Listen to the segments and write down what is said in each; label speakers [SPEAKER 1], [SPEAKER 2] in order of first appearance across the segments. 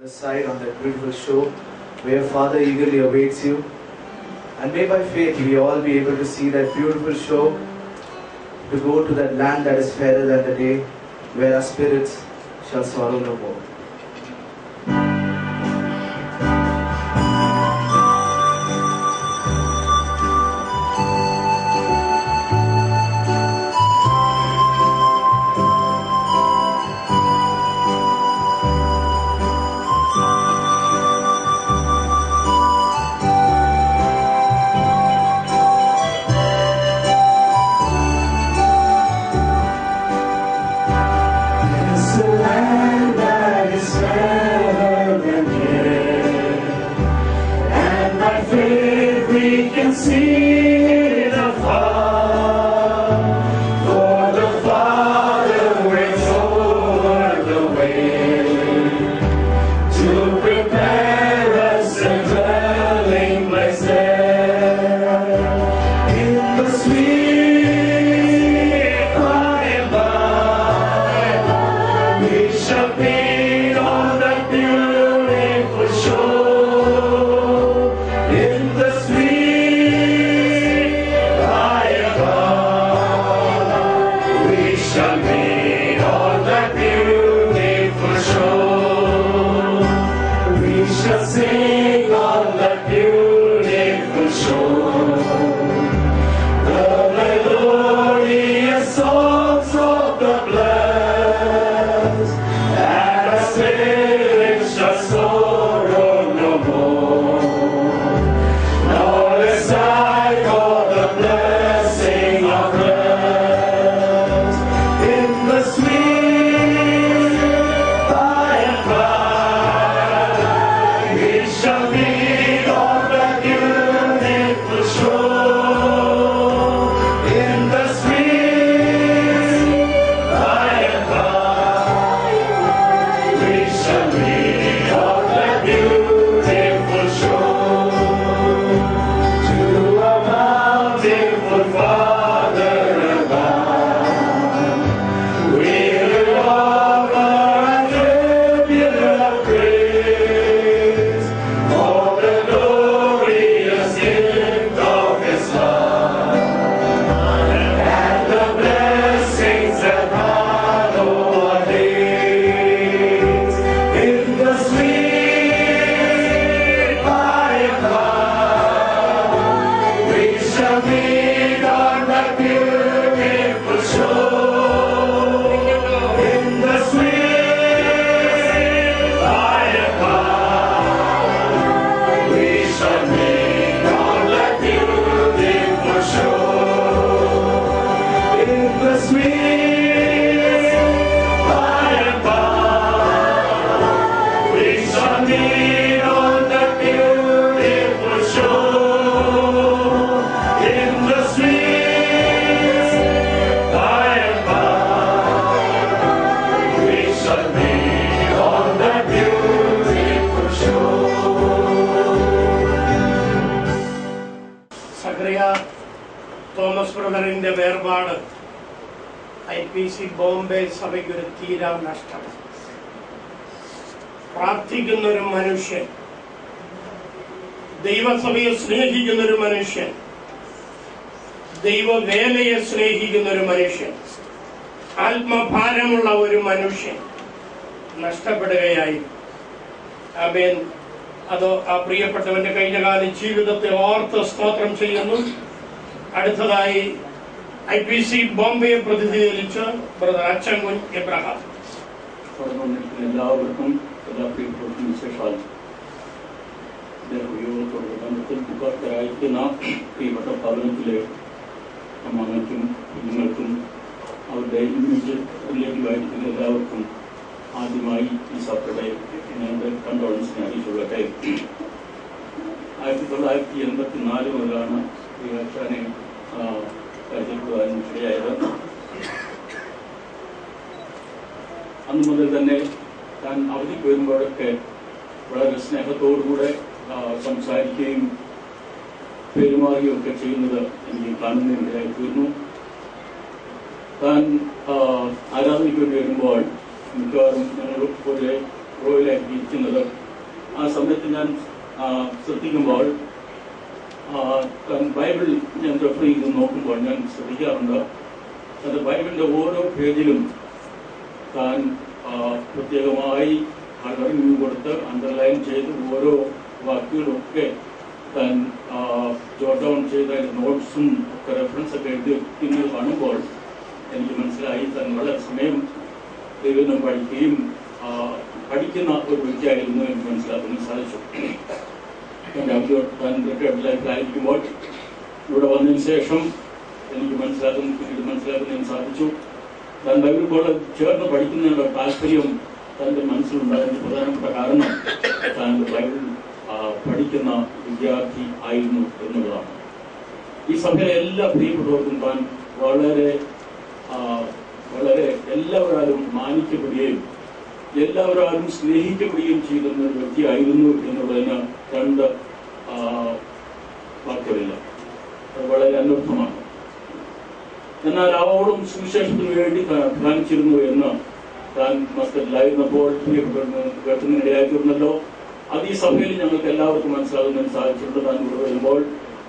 [SPEAKER 1] The side on that beautiful show where Father eagerly awaits you. And may by faith we all be able to see that beautiful show, to go to that land that is fairer than the day, where our spirits shall sorrow no more.
[SPEAKER 2] Thomas ബ്രദറിന്റെ വേർപാട് IPC Bombay സഭയ്ക്കൊരു തീരാ നഷ്ടം. പ്രാർത്ഥിക്കുന്നൊരു മനുഷ്യൻ, ദൈവസഭയെ സ്നേഹിക്കുന്നൊരു മനുഷ്യൻ, ദൈവവേലയെ സ്നേഹിക്കുന്നൊരു മനുഷ്യൻ, ആത്മഭാരമുള്ള ഒരു മനുഷ്യൻ നഷ്ടപ്പെടുകയായി. ആമേൻ. അതോ ആ പ്രിയപ്പെട്ടവന്റെ കഴിഞ്ഞകാല ജീവിതത്തെ ഓർത്ത് സ്തോത്രം ചെയ്യുന്നു. അടുത്തതായി IPC ബോംബെയെ പ്രതിനിധീകരിച്ച് ബ്രദർ അച്ചൻകുൻ എബ്രഹാം.
[SPEAKER 3] എല്ലാവർക്കും എല്ലാ പ്രിയപ്പെട്ടവർക്കും വിശേഷാൽ ബന്ധത്തിൽപ്പെട്ടിരിക്കുന്ന പ്രിയപ്പെട്ട ഭവനത്തിലെ അമ്മകൾക്കും കുഞ്ഞുങ്ങൾക്കും അവരുടെ ഇമ്മീഡിയറ്റ് റിലേറ്റീവായിരിക്കുന്ന എല്ലാവർക്കും ആദ്യമായി ഈ സഭയുടെ ഞങ്ങളുടെ കണ്ടോളൻസിനെ അറിയിച്ചുകൊള്ളട്ടെ. 1984 മുതലാണ് ഈ അച്ഛനെ പരിചയപ്പെടുവാനും ഇടയായത്. അന്ന് മുതൽ തന്നെ താൻ അവധിക്ക് വരുമ്പോഴൊക്കെ വളരെ സ്നേഹത്തോടുകൂടെ സംസാരിക്കുകയും പെരുമാറുകയും ഒക്കെ ചെയ്യുന്നത് എനിക്ക് കാണുന്നതിനിടയായി തീർന്നു. താൻ ആരാധനയ്ക്ക് വേണ്ടി വരുമ്പോൾ മിക്കവാറും ഞങ്ങൾ പോലെ റോയിലായി ഇരിക്കുന്നത്. ആ സമയത്ത് ഞാൻ ശ്രദ്ധിക്കുമ്പോൾ ബൈബിൾ ഞാൻ റെഫർ ചെയ്ത് നോക്കുമ്പോൾ ഞാൻ ശ്രദ്ധിക്കാറുണ്ട്, അത് ബൈബിളിൻ്റെ ഓരോ പേജിലും താൻ പ്രത്യേകമായി കളറിങ് കൊടുത്ത് അണ്ടർലൈൻ ചെയ്ത് ഓരോ വാക്കുകളൊക്കെ താൻ ജോട്ട് ഡൗൺ ചെയ്ത നോട്ട്സും ഒക്കെ റെഫറൻസ് ഒക്കെ എഴുതി വെക്കുന്നത് കാണുമ്പോൾ എനിക്ക് മനസ്സിലായി താൻ വളരെ സമയം ദൈവം പഠിക്കുകയും പഠിക്കുന്ന ഒരു വ്യക്തിയായിരുന്നു എനിക്ക് മനസ്സിലാക്കാൻ സാധിച്ചു. താൻ റിട്ടയർഡിലായിരിക്കുമ്പോൾ ഇവിടെ വന്നതിന് ശേഷം എനിക്ക് മനസ്സിലാക്കുന്നതിന് സാധിച്ചു. താൻ ബൈബിൾ കോളേജ് ചേർന്ന് പഠിക്കുന്നതിനുള്ള താല്പര്യം തൻ്റെ മനസ്സിലുണ്ടായതിന് പ്രധാനപ്പെട്ട കാരണം താൻ ബൈബിൾ പഠിക്കുന്ന വിദ്യാർത്ഥി ആയിരുന്നു എന്നുള്ളതാണ്. ഈ സഭയിലെ എല്ലാ പ്രിയപ്പെട്ടവർക്കും താൻ വളരെ വളരെ എല്ലാവരാലും മാനിക്കപ്പെടുകയും എല്ലാവരാലും സ്നേഹിക്കപ്പെടുകയും ചെയ്യുന്ന ഒരു വ്യക്തിയായിരുന്നു എന്നുള്ളതിന് രണ്ട് വാക്കുകളില്ല. അത് വളരെ അനർത്ഥമാണ്. എന്നാൽ അവളും സുവിശേഷത്തിന് വേണ്ടി താൻ അധ്വാനിച്ചിരുന്നു എന്ന് താൻ മസ്കറ്റിലായിരുന്നപ്പോൾ കേൾക്കുന്നതിനിടയായിത്തീർന്നല്ലോ. അത് ഈ സഭയിൽ ഞങ്ങൾക്ക് എല്ലാവർക്കും മനസ്സിലാകുന്നതിന് സാധിച്ചിട്ടുണ്ട്. താൻ ഇവിടെ വരുമ്പോൾ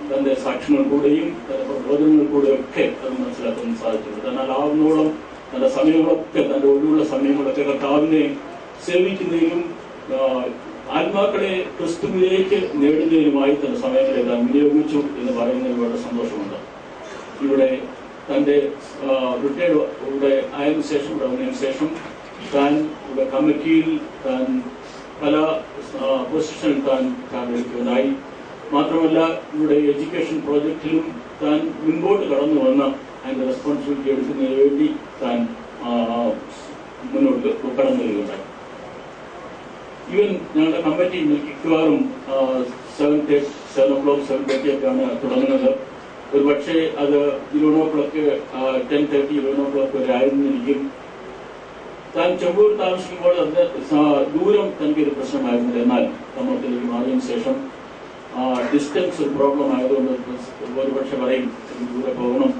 [SPEAKER 3] തന്റെ സാക്ഷ്യങ്ങൾ കൂടെയും തന്റെ പ്രബോധനങ്ങൾ കൂടെയും ഒക്കെ അത് മനസ്സിലാക്കാൻ സാധിച്ചിട്ടുണ്ട്. എന്നാൽ ആവുന്നോളം തന്റെ സമയങ്ങളൊക്കെ, തന്റെ ഒഴിവുള്ള സമയങ്ങളൊക്കെ കർത്താവിനെ സേവിക്കുന്നതിനും ആത്മാക്കളെ ക്രിസ്തുവിലേക്ക് നേടുന്നതിനുമായി തന്റെ സമയങ്ങളെ താൻ വിനിയോഗിച്ചു എന്ന് പറയുന്നതിൽ വളരെ സന്തോഷമുണ്ട്. ഇവിടെ തന്റെ റിട്ടയർഡ് ആയതിനു ശേഷം, ഇവിടെ വന്നതിന് ശേഷം താൻ ഇവിടെ കമ്മിറ്റിയിൽ താൻ പല പൊസിഷനിൽ താൻ എടുക്കുകയുണ്ടായി. മാത്രമല്ല ഇവിടെ എഡ്യൂക്കേഷൻ പ്രോജക്റ്റിലും താൻ മുൻപോട്ട് കടന്നു വന്ന അതിന്റെ റെസ്പോൺസിബിലിറ്റി എടുക്കുന്നതിന് വേണ്ടി താൻ മുന്നോട്ട് കടന്നു വരികയുണ്ടായി. ഈവൻ ഞങ്ങളുടെ കമ്മിറ്റി മിക്കവാറും 7:30 ഒക്കെയാണ് തുടങ്ങുന്നത്. ഒരു പക്ഷേ അത് 10:30 വരെ ആയിരുന്നിരിക്കും. താൻ ചെമ്പൂർ താമസിക്കുമ്പോൾ അതിന്റെ ദൂരം തനിക്കൊരു പ്രശ്നമായിരുന്നില്ല. എന്നാൽ സമൂഹത്തിലേക്ക് മാറിയതിനു ശേഷം ഡിസ്റ്റൻസ് ഒരു പ്രോബ്ലം ആയതുകൊണ്ട് ഒരുപക്ഷെ പറയും ദൂരെ പോകണം,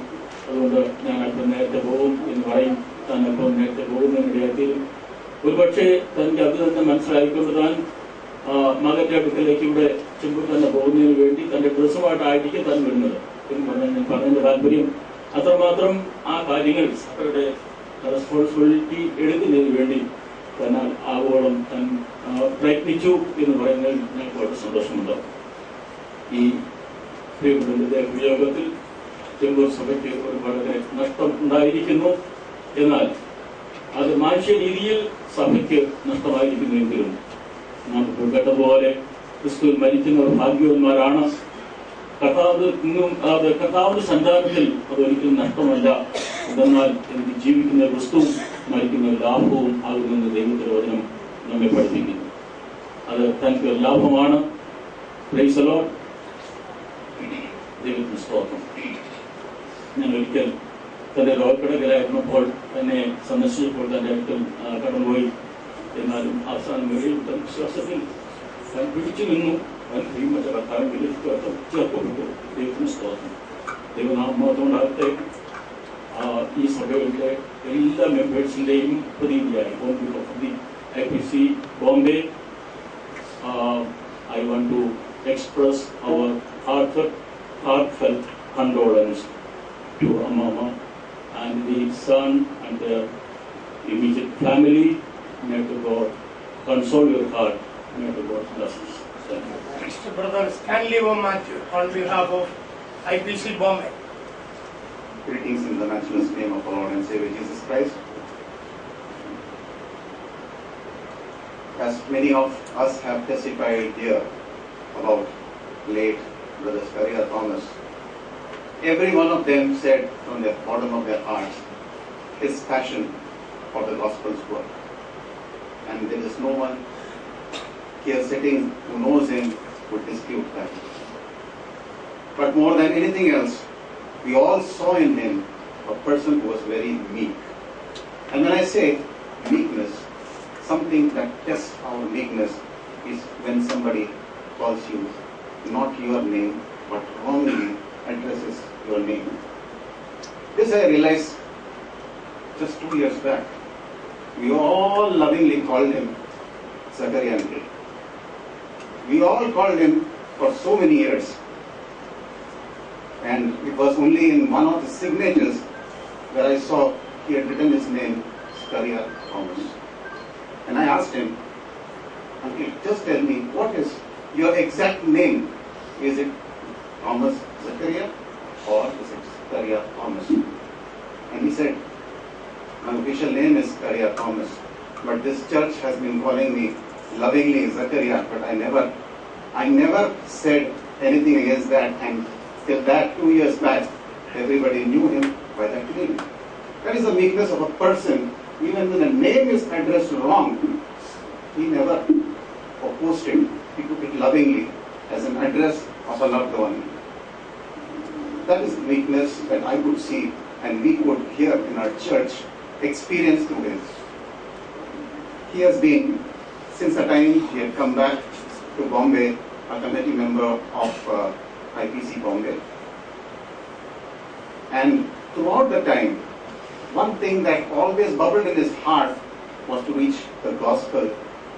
[SPEAKER 3] അതുകൊണ്ട് ഞാൻ അല്പം നേരത്തെ പോകും എന്ന് പറയും. താൻ അല്പം നേരത്തെ പോകുന്നതിനിടയാക്കിയും ഒരുപക്ഷെ തനിക്ക് അത് തന്നെ മനസ്സിലായിക്കൊണ്ട് താൻ മകന്റെ അടുക്കലേക്ക് ഇവിടെ ചെമ്പൂർ തന്നെ പോകുന്നതിന് വേണ്ടി തന്റെ ഡ്രസ്സുമായിട്ടായിരിക്കും താൻ വരുന്നത് എന്ന് പറഞ്ഞതിന്റെ താല്പര്യം അത്രമാത്രം ആ കാര്യങ്ങൾ അവരുടെ റെസ്പോൺസിബിലിറ്റി എടുക്കുന്നതിന് വേണ്ടി തന്നെ ആവോളം താൻ പ്രയത്നിച്ചു എന്ന് പറയുന്നതിൽ ഞങ്ങൾക്ക് വളരെ സന്തോഷമുണ്ട്. ഈ പ്രിയപ്പെട്ട ഉപയോഗത്തിൽ ചെമ്പൂർ സഭയ്ക്ക് ഒരു വളരെ നഷ്ടം ഉണ്ടായിരിക്കുന്നു. എന്നാൽ അത് മാനുഷ്യ രീതിയിൽ സഭയ്ക്ക് നഷ്ടമായിരിക്കുന്നെങ്കിലും നാം കേട്ടതുപോലെ ക്രിസ്തുവിൽ മരിക്കുന്നവർ ഭാഗ്യവാന്മാരാണ്. കർത്താവിന്റെ സന്താനത്തിൽ അതൊരിക്കലും നഷ്ടമല്ല. എന്നാൽ എനിക്ക് ജീവിക്കുന്ന ക്രിസ്തുവും മരിക്കുന്ന ലാഭവും ആകുമെന്ന് ദൈവത്തിന്റെ വചനം നമ്മെ പഠിപ്പിക്കുന്നു. അത് തനിക്ക് ഒരു ലാഭമാണ്. Praise the Lord. ദൈവത്തിന് സ്തോത്രം. ഞാൻ ഒരിക്കൽ തന്റെ രോഗക്കിടക്കലായിരുന്നപ്പോൾ തന്നെ സന്ദർശിച്ചപ്പോൾ തന്റെ അടുക്കൽ കടന്നുപോയി. എന്നാലും അവസാനം വിശ്വാസത്തിൽ താൻ പിടിച്ചു നിന്നു. മറ്റേ കർത്താവിൽ ചേർക്കപ്പെട്ടു. ദൈവത്തിന് സ്തോത്രം. ദൈവനാമത്തോണ്ടാകട്ടെ. ഈ സഭയുടെ എല്ലാ മെമ്പേഴ്സിന്റെയും പ്രതിനിധിയായി IPC Bombay I want to express our heartfelt condolence to Mama and the son and their immediate family. May God console your heart. May God bless us.
[SPEAKER 2] Mr. Brother Stanley Matthew on behalf of IPC Bombay.
[SPEAKER 4] Greetings in the matchless name of our Lord and Savior Jesus Christ. As many of us have testified here about late Brother Scaria Thomas, every one of them said from the bottom of their hearts his passion for the gospel's work. And there is no one here sitting who knows him would dispute that. But more than anything else, we all saw in him a person who was very meek. And when I say meekness, something that tests our meekness is when somebody calls you not your name but wrongly addresses your name. This I realized just 2 years back. We all lovingly called him Zachariah uncle. We all called him for so many years. And it was only in one of the signatures where I saw he had written his name, Zachariah Thomas. And I asked him, uncle, just tell me, what is your exact name? Is it Thomas Zachariah or is it Zachariah Thomas? And he said, my official name is Zachariah Thomas, but this church has been calling me lovingly Zachariah, but I never said anything against that, and till that 2 years back, everybody knew him by that name. That is the meekness of a person. Even when the name is addressed wrong, he never opposed it. He took it lovingly as an address of a loved one. That is meekness that I could see and we could here in our church experience through him. He has been, since the time he had come back to Bombay, a committee member of IPC Bombay. And throughout the time, one thing that always bubbled in his heart was to reach the gospel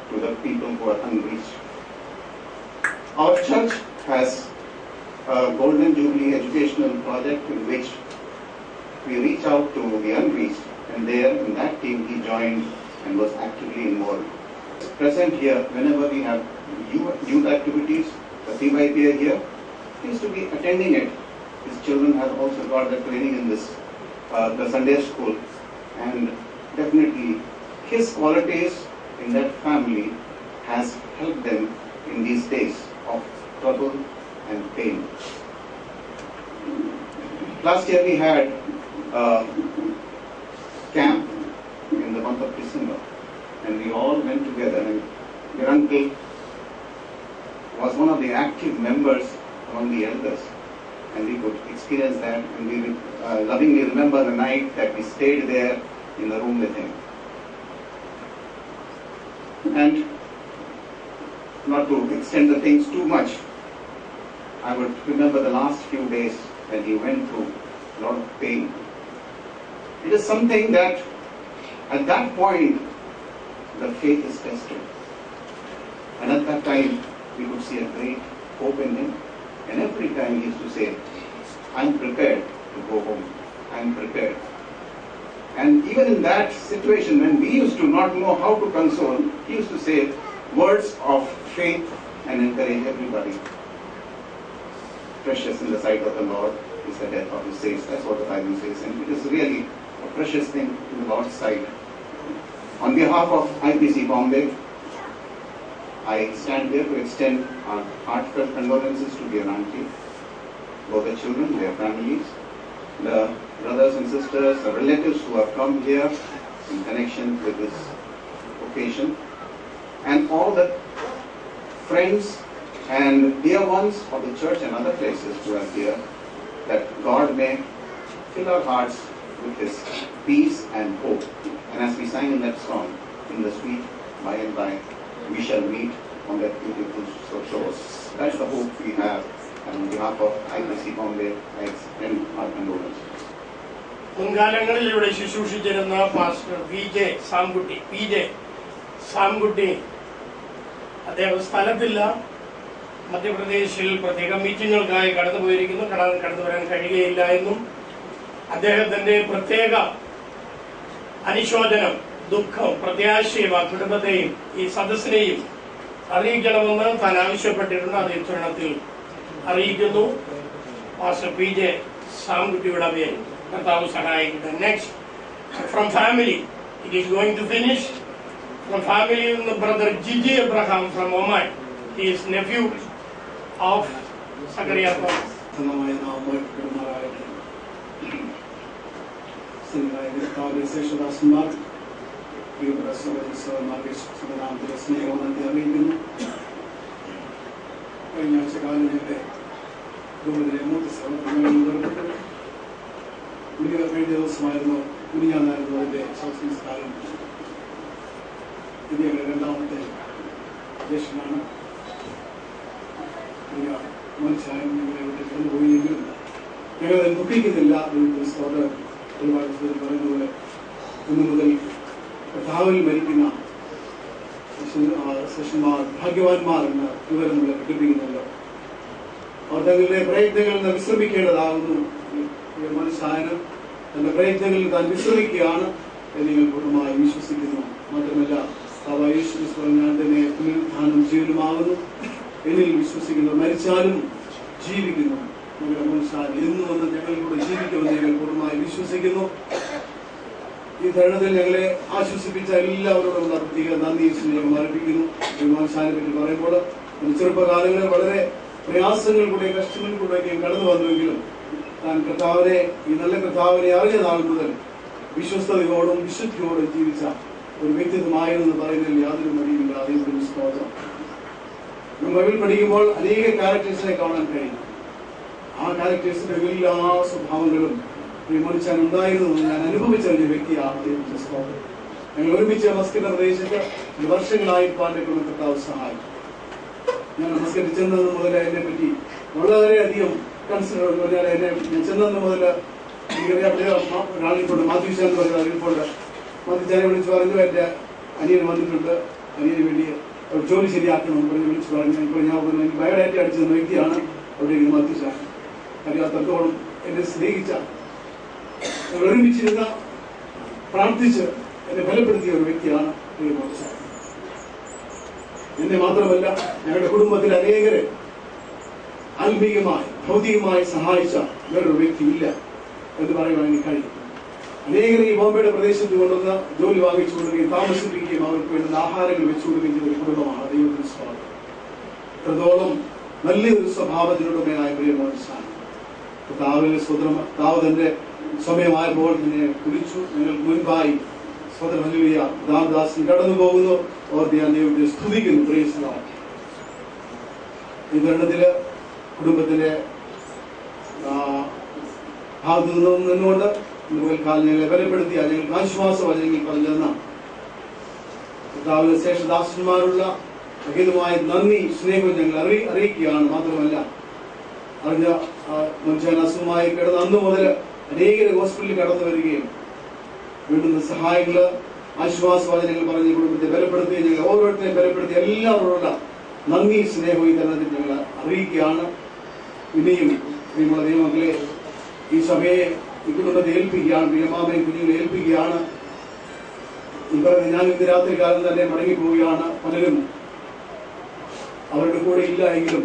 [SPEAKER 4] to the people who are unreached. Our church has a Golden Jubilee educational project in which we reach out to the unreached, and there in that team he joined and was actively involved. Present here, whenever we have youth activities, the CYPA here, he used to be attending it. His children have also got the training in this, the Sunday school, and definitely his qualities in that family has helped them in these days of trouble and pain. Last year we had a camp in the month of December, and we all went together, and your uncle was one of the active members among the elders, and we could experience that, and we will lovingly remember the night that we stayed there in the room with him. And not to extend the things too much, I would remember the last few days when he went through a lot of pain. It is something that at that point the faith is tested. And at that time we could see a great hope in him. And every time he used to say, I'm prepared to go home. I'm prepared. And even in that situation, when we used to not know how to console, he used to say words of faith and encourage everybody. Precious in the sight of the Lord is the death of his saints. That's what the Bible says. And it is really a precious thing in the Lord's sight. On behalf of IPC Bombay, I stand here to extend our heartfelt condolences to dear auntie, both the children, their families, the brothers and sisters, the relatives who have come here in connection with this occasion, and all the friends and dear ones of the church and other places who are here, that God may fill our hearts with His peace and hope. And as we sang in that song, in the sweet by and by, we shall meet on that beautiful shore. That's the hope we have. And on behalf of IPC Bombay, I extend our condolences.
[SPEAKER 2] മുൻകാലങ്ങളിൽ ഇവിടെ ശുശ്രൂഷിച്ചിരുന്ന pastor P J Samkutty അദ്ദേഹം സ്ഥലത്തില്ല, മധ്യപ്രദേശിൽ പ്രത്യേക മീറ്റിങ്ങുകൾക്കായി കടന്നുപോയിരിക്കുന്നു. കടന്നു വരാൻ കഴിയുകയില്ല എന്നും അദ്ദേഹത്തിന്റെ പ്രത്യേക അനുശോചനം, ദുഃഖം, പ്രത്യാശയും ആ കുടുംബത്തെയും ഈ സദസ്സിനെയും അറിയിക്കണമെന്ന് താൻ ആവശ്യപ്പെട്ടിട്ടുണ്ട്. അത് ഇത്തരണത്തിൽ അറിയിക്കുന്നു. പാസ്റ്റർ പി ജെ സാംകുട്ടിയുടെ പേര് കർത്താവ് സഹായിക്കട്ടെ. Next from family, it is going to finish. From family brother Jiji Abraham from Oman. He is nephew of Zacharia Thomas.
[SPEAKER 5] ശേഷദാസന്മാർ പ്രിയപ്പെട്ട സഹോദരന്മാർക്ക് സുഖനാമത്തിലെ സ്നേഹവന്ദനത്തെ അറിയിക്കുന്നു. കഴിഞ്ഞ ആഴ്ച കാലം ഞങ്ങളുടെ രൂപത്തിലെ മൂത്ത സഹോദരങ്ങൾ കഴിഞ്ഞ ദിവസമായിരുന്നു കുനിഞ്ഞാന്നായിരുന്നു അതിൻ്റെ ശവസംസ്കാരം. ഇത് ഞങ്ങളുടെ രണ്ടാമത്തെ ജ്യേഷ്ഠനാണ്. മനുഷ്യായും ഞങ്ങളെ വിട്ട് കടന്നുപോയെങ്കിലും ഞങ്ങളെ ദുഃഖിക്കുന്നില്ല. സഹോദരൻ ഒരുപാട് പറയുന്നത് പോലെ ഇന്നു മുതൽ കർത്താവിൽ മരിക്കുന്ന ശിഷ്യന്മാർ ഭാഗ്യവാന്മാർ എന്ന വിവരം നമ്മൾ പഠിപ്പിക്കുന്നല്ലോ. അവർ തങ്ങളുടെ പ്രയത്നങ്ങളിൽ നിന്ന് വിശ്രമിക്കേണ്ടതാകുന്നു. മനുഷ്യായനം തന്റെ പ്രയത്നങ്ങളിൽ താൻ വിശ്രമിക്കുകയാണ് എന്ന് നിങ്ങൾ പൂർണ്ണമായി വിശ്വസിക്കുന്നു. മാത്രമല്ല യേശു ഞാൻ തന്നെ പുനരുത്ഥാനം ജീവനുമാകുന്നു. എന്നിൽ വിശ്വസിക്കുന്നു, മരിച്ചാലും ജീവിക്കുന്നു. ഞങ്ങളുടെ മനുഷ്യൻ എന്ന് വന്ന് ഞങ്ങളിലൂടെ ജീവിക്കുമെന്ന് ഞങ്ങൾ പൂർണ്ണമായി വിശ്വസിക്കുന്നു. ഈ തരുണത്തിൽ ഞങ്ങളെ ആശ്വസിപ്പിച്ച എല്ലാവരോടും പ്രത്യേക നന്ദി സ്നേഹം അർപ്പിക്കുന്നു. മനുഷ്യനെ പറ്റി പറയുമ്പോൾ ചെറുപ്പകാലങ്ങളിൽ വളരെ പ്രയാസങ്ങൾ കൂടെ കഷ്ടങ്ങൾ കൂടെയൊക്കെയും കടന്നു വന്നുവെങ്കിലും താൻ കർത്താവിനെ, ഈ നല്ല കർത്താവിനെ അറിഞ്ഞ നാൾ മുതൽ വിശ്വസ്തയോടും വിശുദ്ധിയോടും ജീവിച്ച ഒരു വ്യക്തിത്വമായെന്ന് പറയുന്നതിൽ യാതൊരു മടിയുമില്ല. അതേപോലെ സ്തോത്രം. ബൈബിൾ പഠിക്കുമ്പോൾ അനേക ക്യാരക്ടേഴ്സിനെ കാണാൻ കഴിയും. ആ ക്യാരക്ടേഴ്സിന്റെ എല്ലാ സ്വഭാവങ്ങളും ഈ മനുഷ്യൻ ഉണ്ടായിരുന്നു ഞാൻ അനുഭവിച്ച ഒരു വ്യക്തിയാണ്. ഞങ്ങൾ ഒരുമിച്ച് മസ്കറ്റ് പ്രദേശത്ത് വർഷങ്ങളായി പാണ്ഡ്യക്കുള്ള കർത്താവ് സഹായിക്കും. ഞാൻ മസ്കറ്റ് ചെന്നത് മുതൽ എന്നെ പറ്റി വളരെയധികം കൺസിഡർ പറഞ്ഞാൽ എന്നെ ചെന്നത് മുതൽ ഒരാളിപ്പോൾ മാത്യുശാൻ പറഞ്ഞ അറിയിപ്പോൾ മാത്യുശാനെ വിളിച്ച് പറഞ്ഞു എന്റെ അനിയൻ വന്നിട്ടുണ്ട്, അനിയന് വേണ്ടി ജോലി ശരിയാക്കണം പറഞ്ഞ് വിളിച്ച് പറഞ്ഞു. ഇപ്പോൾ ഞാൻ എനിക്ക് ബയോഡാറ്റ അടിച്ചു തന്ന വ്യക്തിയാണ് അവിടെ മാത്യുശാൻ. അറിയാത്തത്തോളം എന്നെ സ്നേഹിച്ച, ഒരുമിച്ചിരുന്ന, പ്രാർത്ഥിച്ച് എന്നെ ബലപ്പെടുത്തിയ ഒരു വ്യക്തിയാണ് എന്നെ മാത്രമല്ല ഞങ്ങളുടെ കുടുംബത്തിൽ അനേകരെ ആത്മീയമായി ഭൗതികമായി സഹായിച്ച വേറൊരു വ്യക്തിയില്ല എന്ന് പറയുവാൻ എനിക്ക് കഴിയും. അനേകരെ ഈ ബോംബെയുടെ പ്രദേശത്ത് കൊണ്ടുവന്ന് ജോലി വാങ്ങിച്ചു കൊടുക്കുകയും താമസിപ്പിക്കുകയും അവർക്ക് വേണ്ടുന്ന ആഹാരങ്ങൾ വെച്ചു കൊടുക്കുകയും ചെയ്ത ഒരു കുടുംബമാണ് ദൈവത്തിന്റെ സ്വഭാവം. ഇത്രത്തോളം നല്ലൊരു സ്വഭാവത്തിനുടമയായ പ്രിയമാണ് കർത്താവിന്റെ സ്വതന്ത്രം. കർത്താവ് തന്റെ സമയമായപ്പോൾ തന്നെ കുറിച്ചു. ഞങ്ങൾക്ക് മുൻപായി സ്വതന്ത്രമായ ദാസൻ കടന്നു പോകുന്നു. ഓർത്ത് ഞാൻ ദൈവത്തെ സ്തുതിക്കുന്നു. പ്രേക്ഷിതമാണ് ഈ തരുണത്തില് കുടുംബത്തിന്റെ ഭാഗത്തു നിന്നുകൊണ്ട് മുതൽക്കാലം ഞങ്ങളെ ബലപ്പെടുത്തിയ, ഞങ്ങൾക്ക് ആശ്വാസവചനങ്ങൾ പറഞ്ഞെന്ന കർത്താവിന്റെ ശേഷദാസന്മാരുള്ള അഹിതമായ നന്ദി സ്നേഹം ഞങ്ങൾ അറിയിക്കുകയാണ്. മാത്രമല്ല അറിഞ്ഞ മനുഷ്യൻ അസുഖമായി കിടന്ന അന്ന് മുതൽ അനേക ഹോസ്പിറ്റലിൽ കടന്നു വരികയും വീണ്ടുന്ന സഹായങ്ങള് ആശ്വാസവചനങ്ങൾ പറഞ്ഞ് കുടുംബത്തെ ബലപ്പെടുത്തി ഞങ്ങൾ ഓരോരുത്തരെയും ബലപ്പെടുത്തി എല്ലാവരോടുള്ള നന്ദി സ്നേഹവും ഈ തരണത്തിൽ ഞങ്ങൾ അറിയിക്കുകയാണ്. ഇനിയും നിങ്ങളുടെ ദൈവമക്കളെ ഈ സഭയെ ഈ കുടുംബത്തെ ഏൽപ്പിക്കുകയാണ്. പ്രിയമാമയും കുഞ്ഞുങ്ങളെ ഏൽപ്പിക്കുകയാണ്. ഈ പറഞ്ഞ ഞാൻ ഇന്ന് രാത്രി കാലം തന്നെ മടങ്ങിപ്പോവുകയാണ്. പലരും അവരുടെ കൂടെ ഇല്ല എങ്കിലും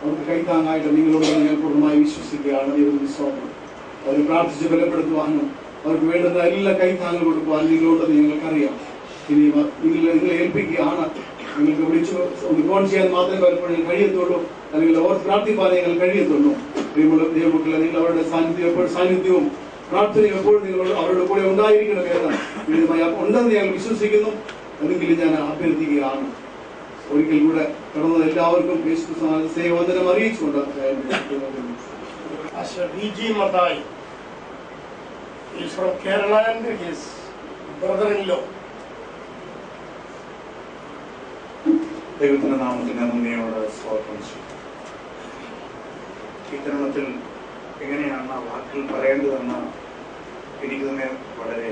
[SPEAKER 5] അവർക്ക് കൈത്താങ്ങായിട്ട് നിങ്ങളോട് ഞാൻ പൂർണ്ണമായി വിശ്വസിക്കുകയാണ്. ദൈവത്തിന്റെ സ്തോത്രം. അവരെ പ്രാർത്ഥിച്ച് ബലപ്പെടുത്തുവാനും അവർക്ക് വേണ്ടുന്ന എല്ലാ കൈത്താങ്ങൽ കൊടുക്കുവാൻ നിങ്ങളുണ്ടെന്ന് ഞങ്ങൾക്കറിയാം. ഇനി നിങ്ങളെ ഏൽപ്പിക്കുകയാണ്. നിങ്ങൾക്ക് വിളിച്ചു ഫോൺ ചെയ്യാൻ മാത്രമേ പലപ്പോഴും കഴിയത്തുള്ളൂ, അല്ലെങ്കിൽ ഓർത്ത് പ്രാർത്ഥിപ്പാൻ നിങ്ങൾ കഴിയത്തുള്ളൂ. ദൈവമക്കളെ നിങ്ങൾ അവരുടെ സാന്നിധ്യവും പ്രാർത്ഥനയും എപ്പോഴും നിങ്ങൾ അവരുടെ കൂടെ ഉണ്ടായിരിക്കണമെന്ന് ഉണ്ടെന്ന് ഞങ്ങൾ വിശ്വസിക്കുന്നു. അതെങ്കിലും ഞാൻ അഭ്യർത്ഥിക്കുകയാണ്. ഒരിക്കൽ കൂടെ കടന്നത് എല്ലാവർക്കും സേവനം അറിയിച്ചുകൊണ്ട്
[SPEAKER 2] is from Kerala and his brother-in-law.
[SPEAKER 4] ദൈവത്തിന്റെ നാമത്തിന് നന്ദിയോട് സ്തോത്രം ചെയ്യും. ഈ തരുണത്തിൽ എങ്ങനെയാണ് ആ വാക്കുകൾ പറയേണ്ടതെന്ന് എനിക്ക് തന്നെ വളരെ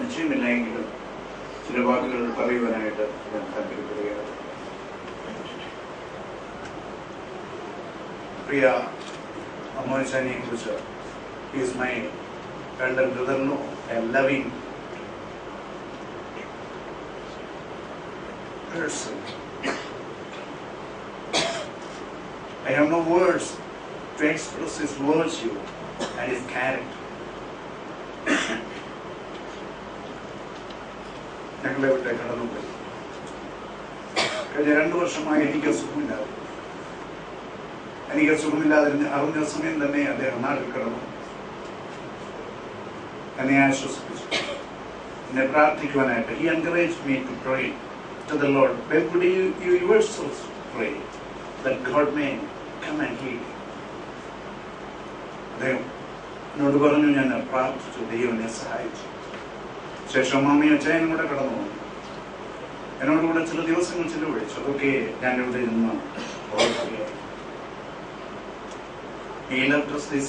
[SPEAKER 4] നിശ്ചയമില്ല. എങ്കിലും ചില വാക്കുകൾ പറയുവാനായിട്ട് ഞാൻ താല്പര്യപ്പെടുകയാണ്. പ്രിയ അമ്മോനിനെ കുറിച്ച്, he is my elder brother-in-law, a loving person. I have no words to express his virtue and his character. ഞങ്ങളെ വിട്ട് കടന്നുപോയി. കഴിഞ്ഞ 2 വർഷമായി എനിക്ക് സുഖമില്ലാതെ അറിഞ്ഞ സമയം തന്നെ അദ്ദേഹം നാട്ടിൽ കിടന്നു. എന്നെ ആശ്വസിപ്പിച്ചു, എന്നെ പ്രാർത്ഥിക്കുവാനായിട്ട്. He encouraged me to pray to the Lord. When could you yourselves pray that God may come and heal you? അദ്ദേഹം എന്നോട് പറഞ്ഞു, ഞാൻ പ്രാർത്ഥിച്ചു, ദൈവം എന്നെ സഹായിച്ചു. ശേഷം അമ്മയും അച്ഛനും കൂടെ കടന്നു വന്നു. എന്നോടുകൂടെ ചില ദിവസങ്ങൾ ചിലവഴിച്ചു. അതൊക്കെ ഞാൻ ഇവിടെ നിന്ന് ഓർക്കുകയാണ്. He left us this